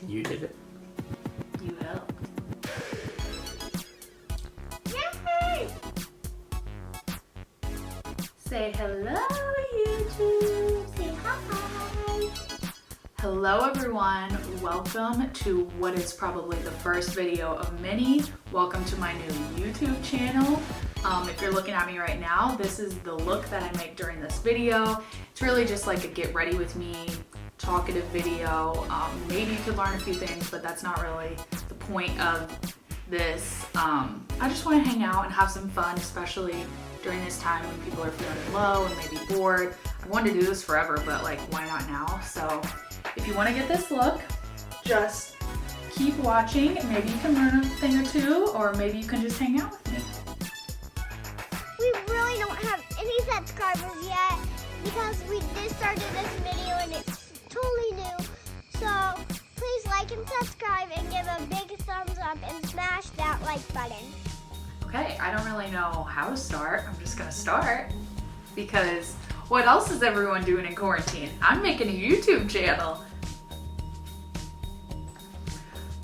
You did it. You helped. Yay! Say hello, YouTube. Say hi. Hello, everyone. Welcome to what is probably the first video of many. Welcome to my new YouTube channel. If you're looking at me right now, this is the look that I make during this video. It's really just like a get ready with me, talkative video. Maybe you could learn a few things, but that's not really the point of this. I just want to hang out and have some fun, especially during this time when people are feeling low and maybe bored. I wanted to do this forever, but like, why not now? So if you want to get this look, just keep watching. Maybe you can learn a thing or two, or maybe you can just hang out with me. We really don't have any subscribers yet because we just started this video and it's totally new. So please like and subscribe and give a big thumbs up and smash that like button. Okay, I don't really know how to start. I'm just gonna start because what else is everyone doing in quarantine? I'm making a YouTube channel.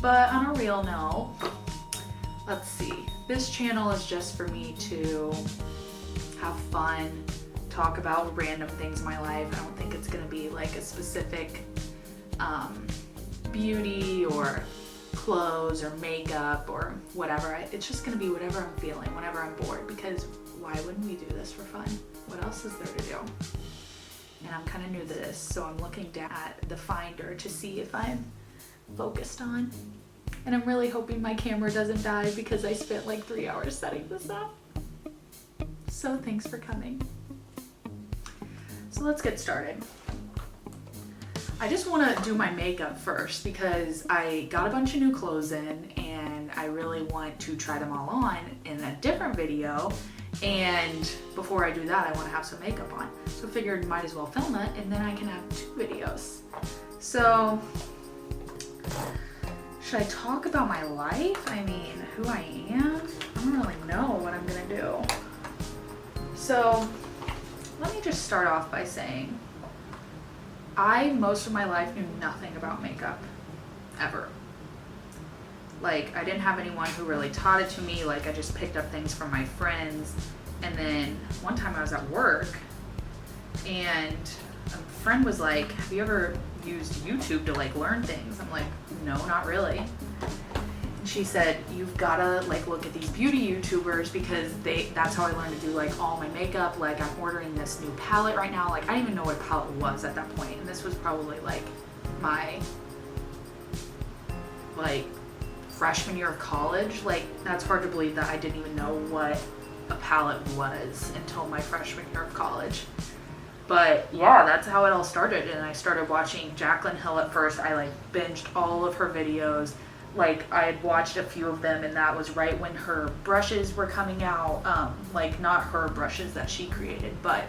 But on a real note, let's see. This channel is just for me to have fun, talk about random things in my life. I don't think it's gonna be like a specific beauty or clothes or makeup or whatever. It's just gonna be whatever I'm feeling, whenever I'm bored, because why wouldn't we do this for fun? What else is there to do? And I'm kind of new to this, so I'm looking down at the finder to see if I'm focused on. And I'm really hoping my camera doesn't die because I spent like 3 hours setting this up. So thanks for coming. So let's get started. I just want to do my makeup first because I got a bunch of new clothes in and I really want to try them all on in a different video. And before I do that, I want to have some makeup on. So I figured might as well film it and then I can have 2 videos. So should I talk about my life? I mean, who I am? I don't really know what I'm gonna do. So let me just start off by saying most of my life knew nothing about makeup, ever. Like, I didn't have anyone who really taught it to me. Like, I just picked up things from my friends. And then one time I was at work and a friend was like, have you ever used YouTube to like learn things? I'm like, no, not really. And she said, you've gotta like look at these beauty YouTubers because that's how I learned to do like all my makeup. Like, I'm ordering this new palette right now. Like, I didn't even know what a palette was at that point. And this was probably like my freshman year of college. Like, that's hard to believe that I didn't even know what a palette was until my freshman year of college. But yeah, that's how it all started. And I started watching Jaclyn Hill at first. I like binged all of her videos. Like, I had watched a few of them and that was right when her brushes were coming out. Like, not her brushes that she created, but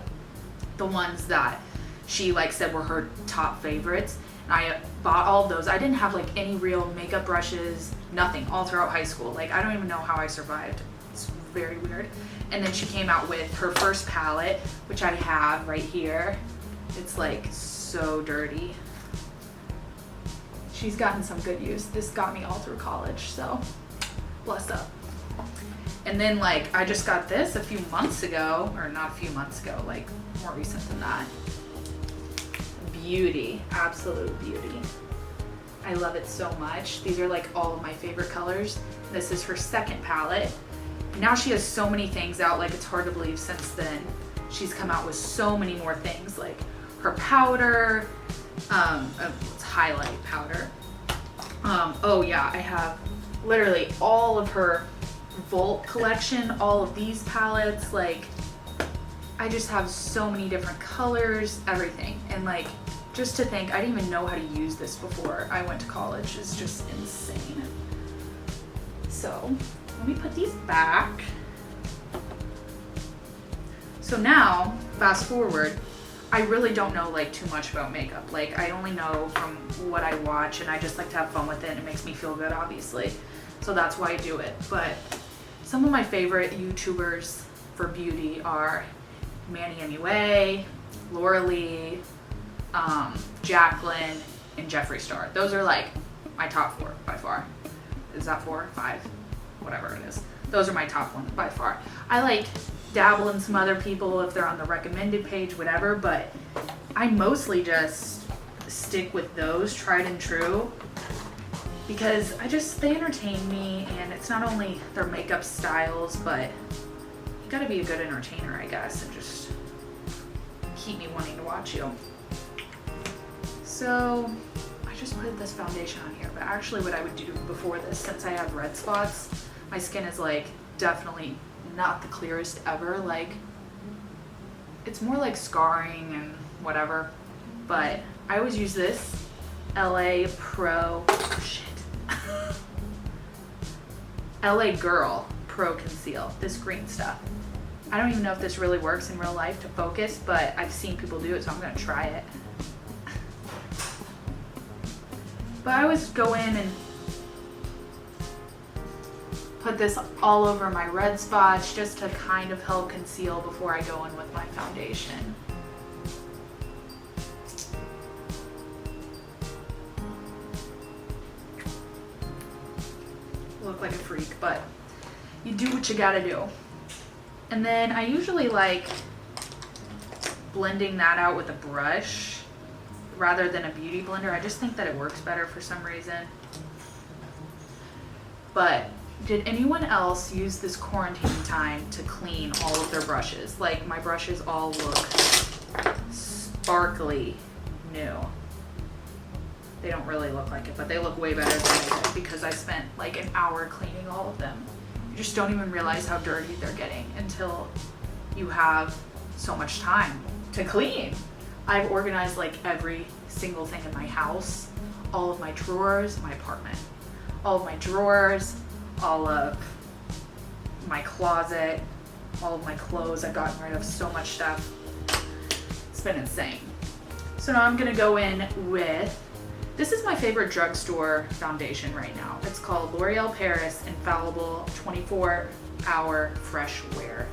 the ones that she like said were her top favorites. And I bought all of those. I didn't have like any real makeup brushes, nothing, all throughout high school. Like, I don't even know how I survived. It's very weird. And then she came out with her first palette, which I have right here. It's like so dirty. She's gotten some good use. This got me all through college, so bless up. And then like, I just got this a few months ago, or not a few months ago, like more recent than that. Beauty, absolute beauty. I love it so much. These are like all of my favorite colors. This is her second palette. Now she has so many things out, like it's hard to believe since then. She's come out with so many more things, like her powder, it's highlight powder. Oh yeah, I have literally all of her Volt collection, all of these palettes. Like, I just have so many different colors, everything. And like, just to think, I didn't even know how to use this before I went to college is just insane. So let me put these back. So now, fast forward, I really don't know like too much about makeup. Like, I only know from what I watch and I just like to have fun with it and it makes me feel good, obviously. So that's why I do it. But some of my favorite YouTubers for beauty are Manny MUA, Laura Lee, Jaclyn, and Jeffree Star. Those are like my top 4 by far. Is that 4? 5? Whatever it is. Those are my top ones by far. I like dabble in some other people if they're on the recommended page, whatever, but I mostly just stick with those tried and true because they entertain me, and it's not only their makeup styles, but you gotta be a good entertainer, I guess, and just keep me wanting to watch you. So I just put this foundation on here, but actually what I would do before this, since I have red spots, my skin is like definitely not the clearest ever. Like, it's more like scarring and whatever, but I always use this LA Girl Pro Conceal, this green stuff. I don't even know if this really works in real life to focus, but I've seen people do it, so I'm gonna try it. But I always go in and put this all over my red spots just to kind of help conceal before I go in with my foundation. Look like a freak, but you do what you gotta do. And then I usually like blending that out with a brush rather than a beauty blender. I just think that it works better for some reason. But did anyone else use this quarantine time to clean all of their brushes? Like, my brushes all look sparkly new. They don't really look like it, but they look way better than I did because I spent like an hour cleaning all of them. You just don't even realize how dirty they're getting until you have so much time to clean. I've organized like every single thing in my house, all of my drawers, my apartment, all of my drawers, all of my closet, all of my clothes. I've gotten rid of so much stuff. It's been insane. So now I'm gonna go in with, this is my favorite drugstore foundation right now. It's called L'Oreal Paris Infallible 24-Hour Fresh Wear.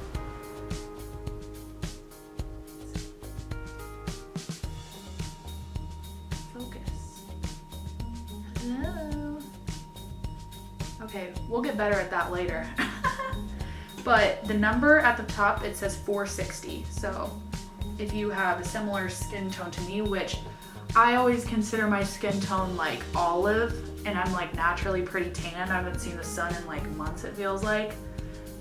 Focus. Hello. Okay, we'll get better at that later. But the number at the top, it says 460. So if you have a similar skin tone to me, which I always consider my skin tone like olive, and I'm like naturally pretty tan. I haven't seen the sun in like months, it feels like,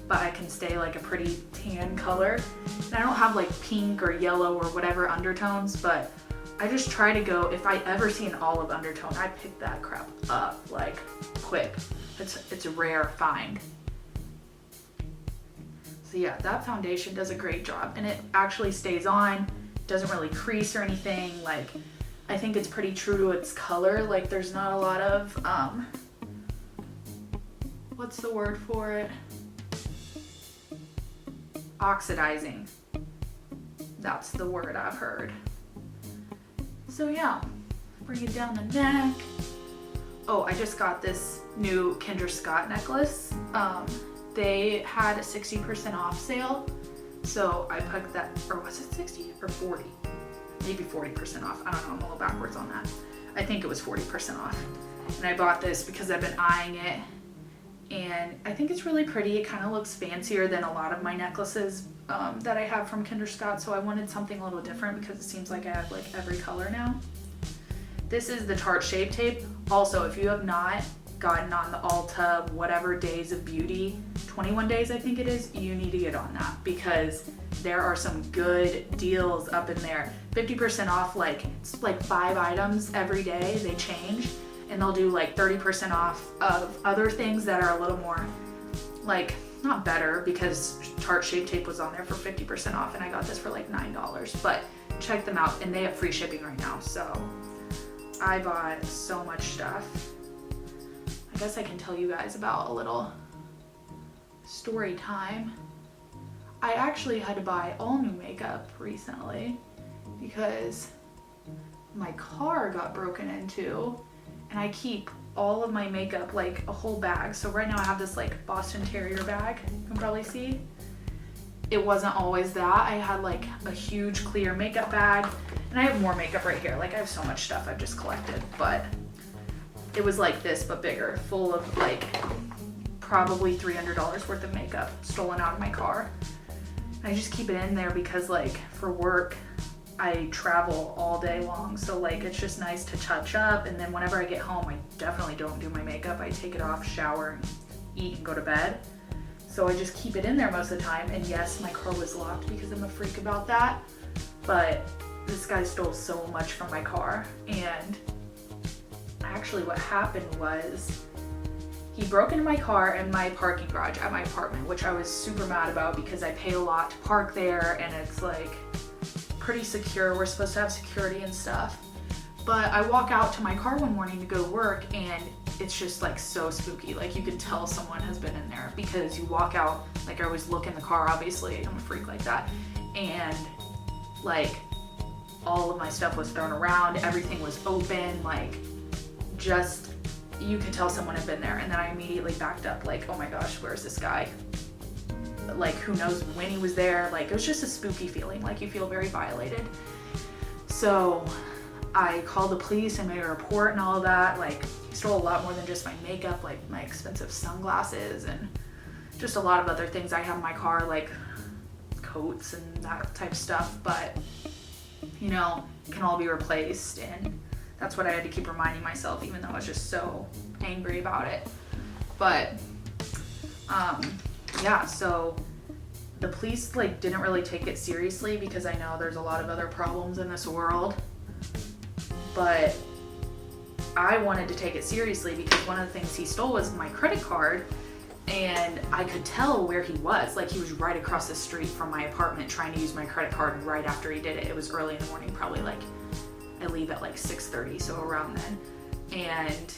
but I can stay like a pretty tan color. And I don't have like pink or yellow or whatever undertones, but I just try to go, if I ever see an olive undertone, I pick that crap up like quick. It's a rare find. So yeah, that foundation does a great job, and it actually stays on, doesn't really crease or anything. Like, I think it's pretty true to its color. Like, there's not a lot of, what's the word for it? Oxidizing. That's the word I've heard. So yeah, bring it down the neck. Oh, I just got this new Kendra Scott necklace. They had a 60% off sale. So I picked that, or was it 60 or 40? Maybe 40% off. I don't know, I'm a little backwards on that. I think it was 40% off. And I bought this because I've been eyeing it, and I think it's really pretty. It kind of looks fancier than a lot of my necklaces that I have from Kendra Scott, so I wanted something a little different because it seems like I have like every color now. This is the Tarte Shape Tape. Also, if you have not gotten on the Ulta whatever days of beauty, 21 days I think it is, you need to get on that because there are some good deals up in there. 50% off, like it's like 5 items every day they change, and they'll do like 30% off of other things that are a little more like, not better, because Tarte Shape Tape was on there for 50% off and I got this for like $9, but check them out, and they have free shipping right now. So I bought so much stuff. I guess I can tell you guys about a little story time. I actually had to buy all new makeup recently because my car got broken into, and I keep all of my makeup, like a whole bag. So right now I have this like Boston Terrier bag, you can probably see. It wasn't always that. I had like a huge clear makeup bag, and I have more makeup right here. Like, I have so much stuff I've just collected, but it was like this but bigger, full of like probably $300 worth of makeup stolen out of my car. I just keep it in there because like for work I travel all day long, so like it's just nice to touch up, and then whenever I get home I definitely don't do my makeup. I take it off, shower, eat, and go to bed. So I just keep it in there most of the time. And yes, my car was locked because I'm a freak about that, but this guy stole so much from my car. And actually what happened was he broke into my car in my parking garage at my apartment, which I was super mad about because I pay a lot to park there and it's like pretty secure. We're supposed to have security and stuff. But I walk out to my car one morning to go to work and it's just like so spooky. Like you can tell someone has been in there because you walk out, like I always look in the car, obviously, I'm a freak like that. And like all of my stuff was thrown around, everything was open, like just, you could tell someone had been there. And then I immediately backed up like, oh my gosh, where's this guy? Like who knows when he was there. Like it was just a spooky feeling, like you feel very violated. So I called the police and made a report and all of that. Like he stole a lot more than just my makeup, like my expensive sunglasses and just a lot of other things I have in my car, like coats and that type of stuff, but you know, can all be replaced. And that's what I had to keep reminding myself, even though I was just so angry about it. But yeah, so the police like didn't really take it seriously because I know there's a lot of other problems in this world. But I wanted to take it seriously because one of the things he stole was my credit card, and I could tell where he was. Like he was right across the street from my apartment trying to use my credit card right after he did it. It was early in the morning, probably like I leave at like 6:30, so around then. And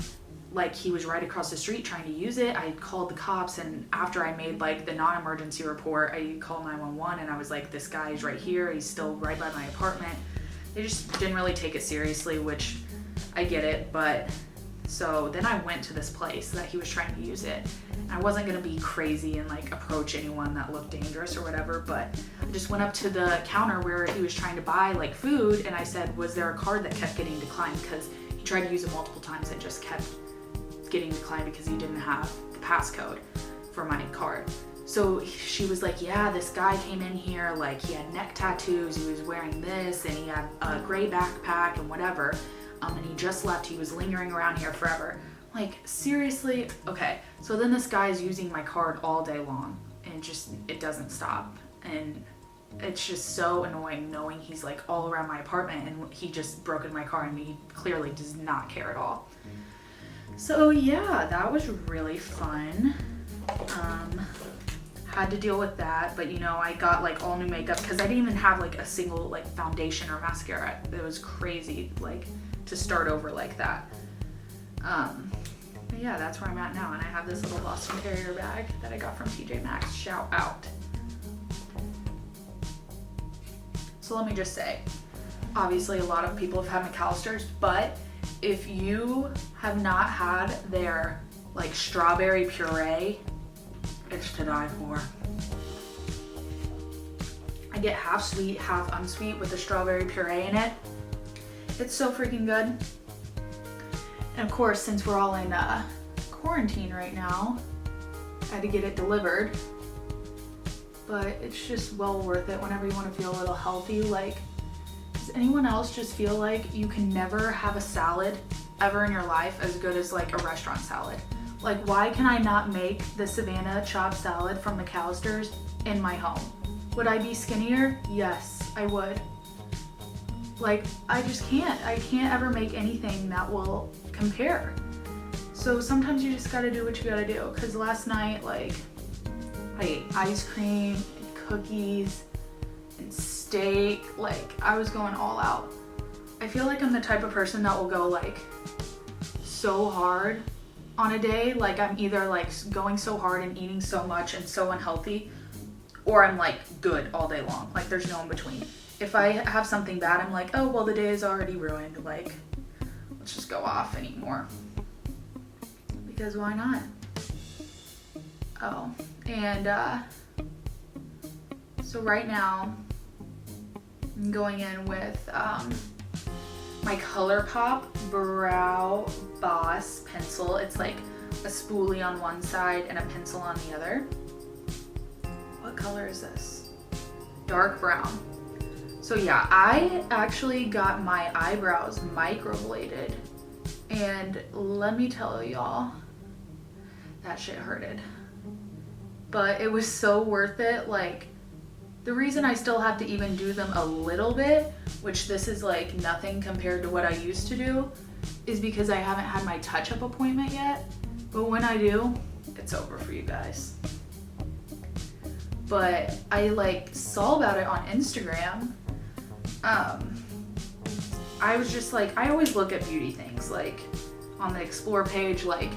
like he was right across the street trying to use it. I called the cops, and after I made like the non-emergency report, I called 911 and I was like, this guy's right here, he's still right by my apartment. They just didn't really take it seriously, which I get it. But so then I went to this place that he was trying to use it. I wasn't gonna be crazy and like approach anyone that looked dangerous or whatever, but I just went up to the counter where he was trying to buy like food, and I said, was there a card that kept getting declined? Because he tried to use it multiple times and just kept getting declined because he didn't have the passcode for my card. So she was like, yeah, this guy came in here, like he had neck tattoos, he was wearing this, and he had a gray backpack and whatever, and he just left, he was lingering around here forever. Like, seriously? Okay, so then this guy's using my card all day long, and just, it doesn't stop. And it's just so annoying knowing he's like all around my apartment, and he just broke into my car, and he clearly does not care at all. So yeah, that was really fun. Had to deal with that, but you know, I got like all new makeup because I didn't even have like a single like foundation or mascara. It was crazy like to start over like that. But yeah, that's where I'm at now, and I have this little Boston Terrier bag that I got from TJ Maxx. Shout out. So let me just say, obviously a lot of people have had McAllister's, but if you have not had their like strawberry puree, it's to die for. I get half sweet, half unsweet with the strawberry puree in it. It's so freaking good. And of course, since we're all in quarantine right now, I had to get it delivered. But it's just well worth it whenever you want to feel a little healthy. Like, does anyone else just feel like you can never have a salad ever in your life as good as like a restaurant salad? Like, why can I not make the Savannah chopped salad from McAllister's in my home? Would I be skinnier? Yes, I would. Like, I just can't. I can't ever make anything that will compare. So sometimes you just gotta do what you gotta do. Cause last night, like, I ate ice cream and cookies and steak. Like, I was going all out. I feel like I'm the type of person that will go like so hard on a day. Like, I'm either like going so hard and eating so much and so unhealthy, or I'm like good all day long. Like, there's no in between. If I have something bad, I'm like, oh, well, the day is already ruined. Like, let's just go off and eat more. Because why not? Oh, and so right now I'm going in with my my ColourPop Brow Boss pencil. It's like a spoolie on one side and a pencil on the other. What color is this? Dark brown. So yeah, I actually got my eyebrows microbladed, and let me tell y'all, that shit hurted. But it was so worth it. Like, the reason I still have to even do them a little bit, which this is like nothing compared to what I used to do, is because I haven't had my touch-up appointment yet. But when I do, it's over for you guys. But I like saw about it on Instagram. I was just like, I always look at beauty things, like on the explore page, like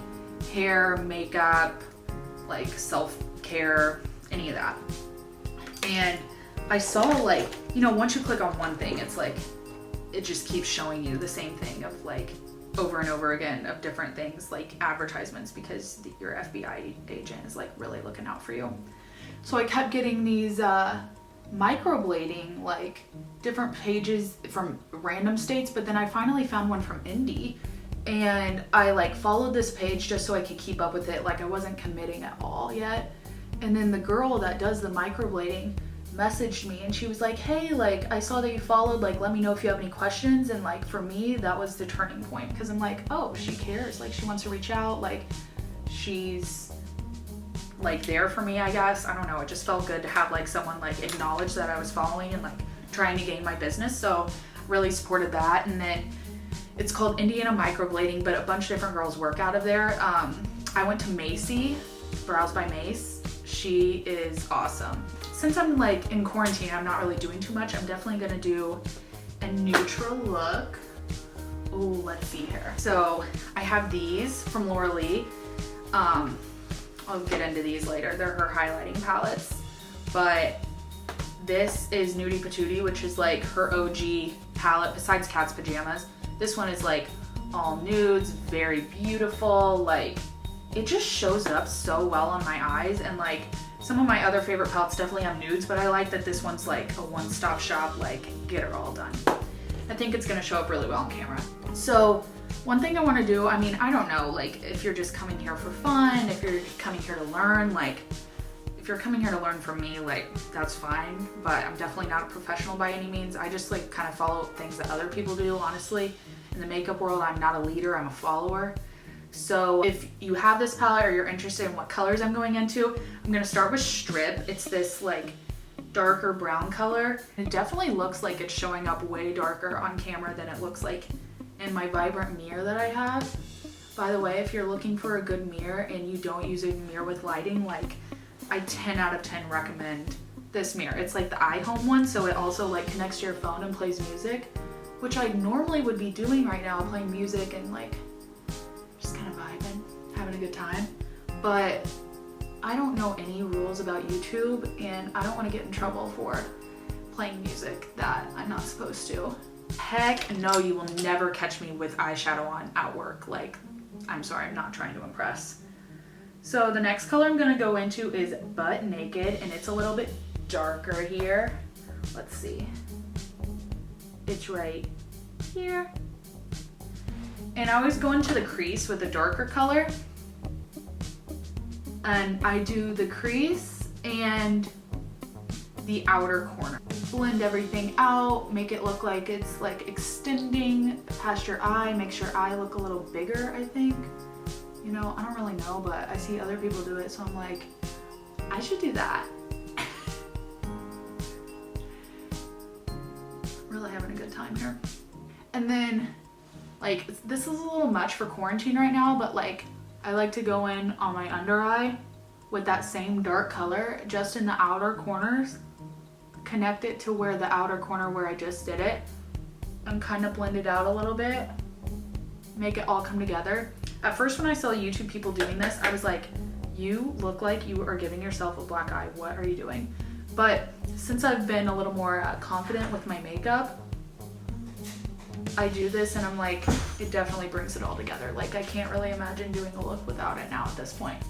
hair, makeup, like self-care, any of that. And I saw, like, you know, once you click on one thing, it's like, it just keeps showing you the same thing of like over and over again of different things, like advertisements, because your FBI agent is like really looking out for you. So I kept getting these microblading, like different pages from random states, but then I finally found one from Indy, and I like followed this page just so I could keep up with it. Like, I wasn't committing at all yet. And then the girl that does the microblading messaged me, and she was like, hey, like, I saw that you followed, like, let me know if you have any questions. And like, for me, that was the turning point, because I'm like, oh, she cares, like, she wants to reach out, like, she's like there for me, I guess. I don't know, it just felt good to have like someone like acknowledge that I was following and like trying to gain my business. So really supported that. And then it's called Indiana Microblading, but a bunch of different girls work out of there. I went to Macy, Brows by Mace. She is awesome. Since I'm like in quarantine, I'm not really doing too much. I'm definitely gonna do a neutral look. Oh, let's see here. So I have these from Laura Lee. I'll get into these later. They're her highlighting palettes. But this is Nudie Patootie, which is like her OG palette besides Cat's Pajamas. This one is like all nudes, very beautiful. Like, it just shows up so well on my eyes. And like, some of my other favorite palettes definitely have nudes, but I like that this one's like a one-stop shop, like get her all done. I think it's gonna show up really well on camera. So one thing I want to do, I mean, I don't know, like if you're just coming here for fun, if you're coming here to learn, like if you're coming here to learn from me, like that's fine, but I'm definitely not a professional by any means. I just like kind of follow things that other people do, honestly. In the makeup world, I'm not a leader, I'm a follower. So if you have this palette or you're interested in what colors I'm going into, I'm gonna start with Strip. It's this like darker brown color. It definitely looks like it's showing up way darker on camera than it looks like in my Vibrant mirror that I have. By the way, if you're looking for a good mirror and you don't use a mirror with lighting, like I 10 out of 10 recommend this mirror. It's like the iHome one, so it also like connects to your phone and plays music, which I normally would be doing right now, playing music and like just kind of vibing, having a good time. But I don't know any rules about YouTube, and I don't want to get in trouble for playing music that I'm not supposed to. Heck no, you will never catch me with eyeshadow on at work. Like, I'm sorry, I'm not trying to impress. So the next color I'm gonna go into is Butt Naked, and it's a little bit darker here. Let's see. It's right here. And I always go into the crease with a darker color. And I do the crease and the outer corner. Blend everything out, make it look like it's like extending past your eye, makes your eye look a little bigger, I think. You know, I don't really know, but I see other people do it, so I'm like, I should do that. Really having a good time here. And then, like, this is a little much for quarantine right now, but like, I like to go in on my under eye with that same dark color, just in the outer corners, connect it to where the outer corner where I just did it, and kind of blend it out a little bit, make it all come together. At first when I saw YouTube people doing this, I was like, you look like you are giving yourself a black eye. What are you doing? But since I've been a little more confident with my makeup, I do this and I'm like, it definitely brings it all together. Like, I can't really imagine doing a look without it now at this point.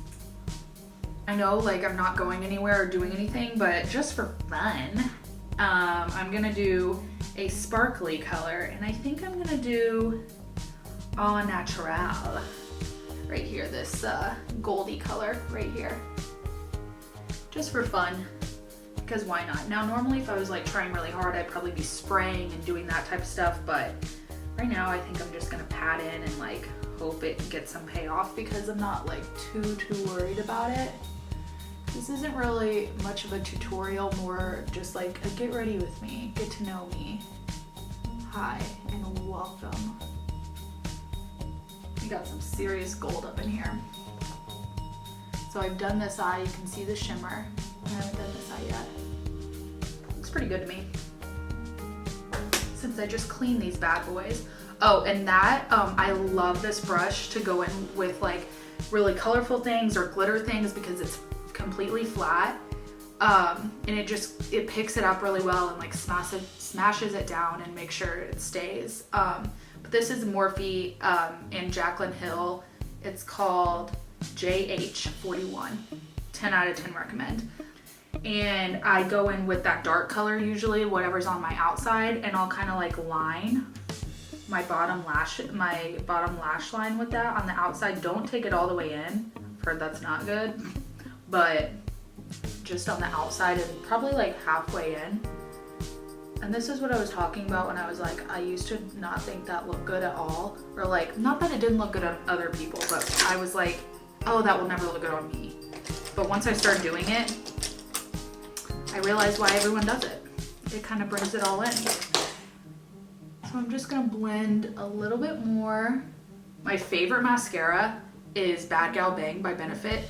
I know, like, I'm not going anywhere or doing anything, but just for fun, I'm gonna do a sparkly color, and I think I'm gonna do Au Naturel right here, this goldy color right here, just for fun, because why not? Now normally if I was like trying really hard, I'd probably be spraying and doing that type of stuff, but right now I think I'm just gonna pat in and like hope it gets some payoff, because I'm not like too worried about it. This isn't really much of a tutorial, more just like a get ready with me, get to know me. Hi and welcome. We got some serious gold up in here. So I've done this eye, you can see the shimmer. I haven't done this eye yet. Looks pretty good to me. Since I just cleaned these bad boys. Oh, and that, I love this brush to go in with like really colorful things or glitter things, because it's completely flat. And it picks it up really well and like smashes it down and makes sure it stays. But this is Morphe in Jaclyn Hill. It's called JH41. 10 out of 10 recommend. And I go in with that dark color usually, whatever's on my outside, and I'll kind of like line my bottom lash line with that on the outside. Don't take it all the way in. I've heard that's not good, but just on the outside and probably like halfway in. And this is what I was talking about when I was like, I used to not think that looked good at all, or like, not that it didn't look good on other people, but I was like, oh, that will never look good on me. But once I started doing it, I realized why everyone does it. It kind of brings it all in. So I'm just gonna blend a little bit more. My favorite mascara is Bad Gal Bang by Benefit.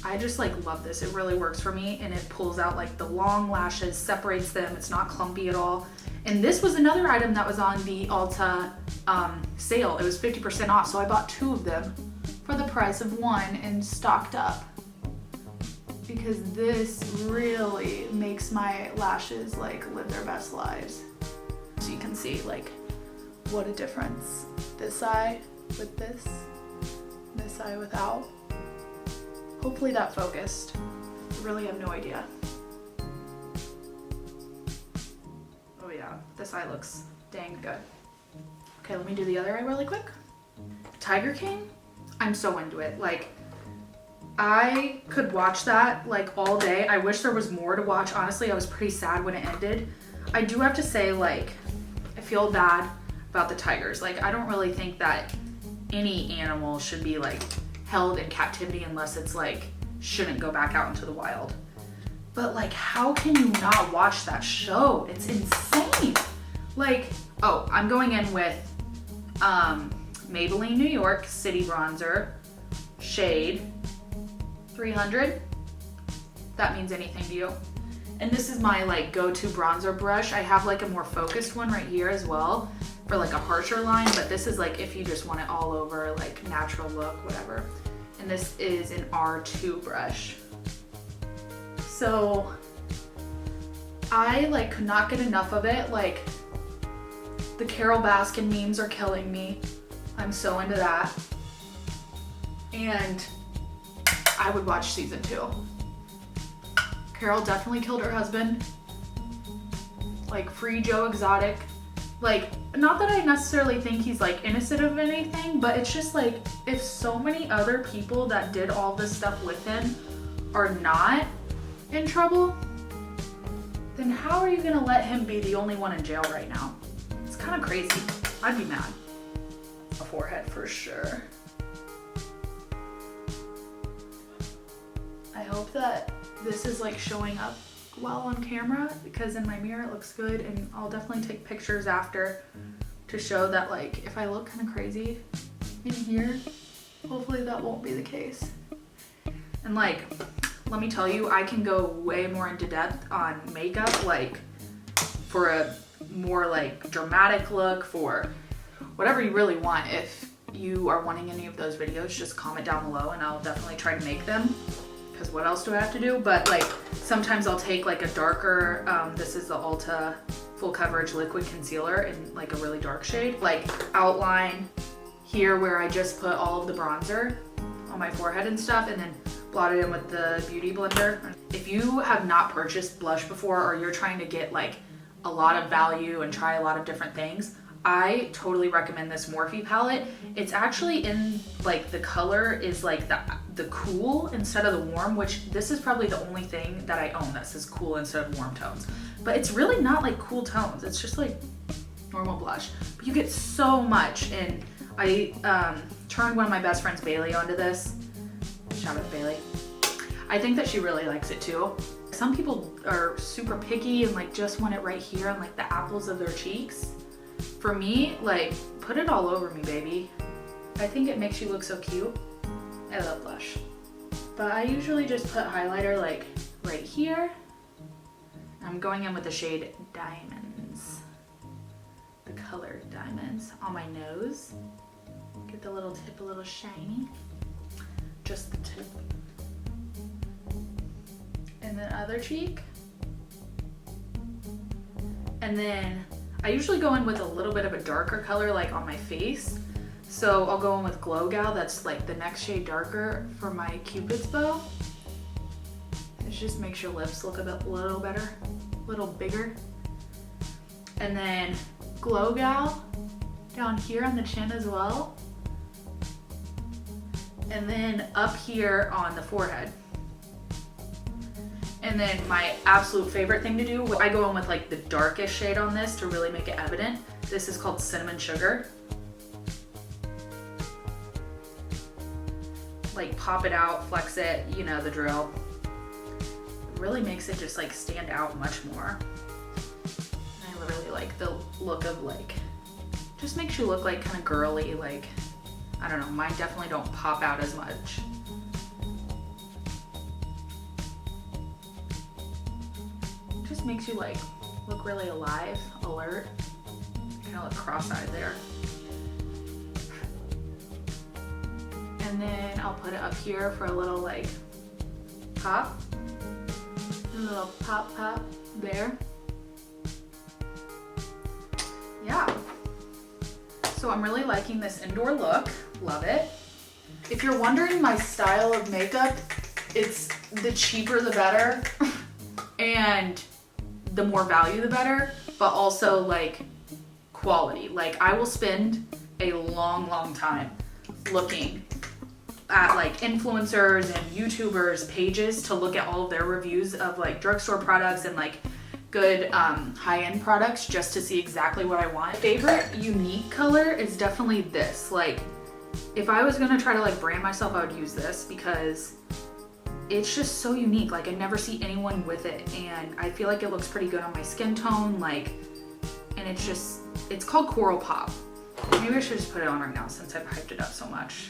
I just like love this. It really works for me, and it pulls out like the long lashes, separates them. It's not clumpy at all. And this was another item that was on the Ulta sale. It was 50% off, so I bought 2 of them for the price of 1 and stocked up, because this really makes my lashes like live their best lives. So you can see like what a difference. This eye with this eye without. Hopefully that focused. I really have no idea. Oh yeah, this eye looks dang good. Okay, let me do the other eye really quick. Tiger King, I'm so into it. Like, I could watch that like all day. I wish there was more to watch. Honestly, I was pretty sad when it ended. I do have to say, like, I feel bad about the tigers. Like, I don't really think that any animal should be like held in captivity unless it's like shouldn't go back out into the wild. But like, how can you not watch that show? It's insane. Like, oh, I'm going in with Maybelline New York City Bronzer, shade 300. That means anything to you. And this is my like go-to bronzer brush. I have like a more focused one right here as well for like a harsher line, but this is like if you just want it all over, like natural look, whatever. And this is an R2 brush. So I like could not get enough of it. Like, the Carol Baskin memes are killing me. I'm so into that. And I would watch season 2. Carol definitely killed her husband. Like, free Joe Exotic. Like, not that I necessarily think he's like innocent of anything, but it's just like, if so many other people that did all this stuff with him are not in trouble, then how are you gonna let him be the only one in jail right now? It's kind of crazy. I'd be mad. A forehead for sure. I hope that this is like showing up well on camera, because in my mirror it looks good, and I'll definitely take pictures after to show that like if I look kind of crazy in here, hopefully that won't be the case. And like, let me tell you, I can go way more into depth on makeup, like for a more like dramatic look, for whatever you really want. If you are wanting any of those videos, just comment down below and I'll definitely try to make them, because what else do I have to do? But like, sometimes I'll take like a darker, this is the Ulta Full Coverage Liquid Concealer in like a really dark shade, like outline here where I just put all of the bronzer on my forehead and stuff, and then blot it in with the Beauty Blender. If you have not purchased blush before, or you're trying to get like a lot of value and try a lot of different things, I totally recommend this Morphe palette. It's actually in like the color is like the cool instead of the warm, which this is probably the only thing that I own that says cool instead of warm tones. But it's really not like cool tones. It's just like normal blush. But you get so much. And I turned one of my best friends, Bailey, onto this. Shout out to Bailey. I think that she really likes it too. Some people are super picky and like just want it right here on like the apples of their cheeks. For me, like, put it all over me, baby. I think it makes you look so cute. I love blush. But I usually just put highlighter like right here. I'm going in with the shade Diamonds. The color Diamonds on my nose. Get the little tip a little shiny. Just the tip. And then other cheek. And then I usually go in with a little bit of a darker color like on my face. So I'll go in with Glow Gal, that's like the next shade darker for my Cupid's bow. It just makes your lips look a little better, a little bigger. And then Glow Gal down here on the chin as well. And then up here on the forehead. And then my absolute favorite thing to do, I go in with like the darkest shade on this to really make it evident. This is called Cinnamon Sugar. Like pop it out, flex it, you know the drill. It really makes it just like stand out much more. And I really like the look of like, just makes you look like kind of girly, like, I don't know, mine definitely don't pop out as much. Just makes you like look really alive, alert. Kind of look cross-eyed there. And then I'll put it up here for a little like pop. A little pop there. Yeah. So I'm really liking this indoor look. Love it. If you're wondering my style of makeup, it's the cheaper the better. And the more value the better, but also like quality. Like I will spend a long time looking at like influencers and YouTubers pages to look at all of their reviews of like drugstore products and like good high-end products just to see exactly what I want. Favorite unique color is definitely this. Like if I was gonna try to like brand myself, I would use this because it's just so unique. Like I never see anyone with it and I feel like it looks pretty good on my skin tone, like, and it's called Coral Pop. Maybe I should just put it on right now since I've hyped it up so much.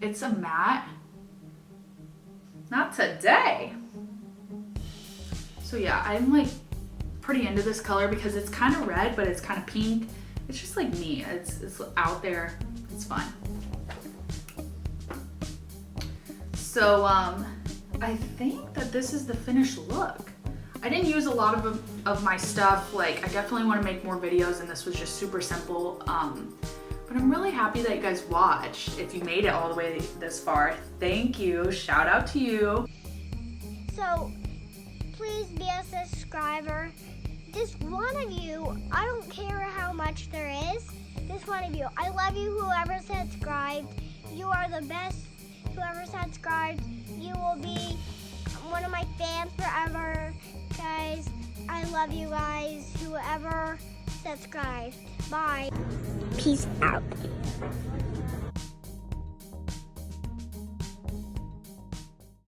It's a matte. Not today. So yeah, I'm like pretty into this color because it's kind of red, but it's kind of pink. It's just like me, it's out there, it's fun. So I think that this is the finished look. I didn't use a lot of my stuff. Like I definitely want to make more videos and this was just super simple. But I'm really happy that you guys watched. If you made it all the way this far, thank you. Shout out to you. So please be a subscriber. Just one of you, I don't care how much there is, just one of you. I love you, whoever subscribed. You are the best. Whoever subscribed, you will be one of my fans forever. Guys, I love you guys, whoever subscribed. Bye. Peace out.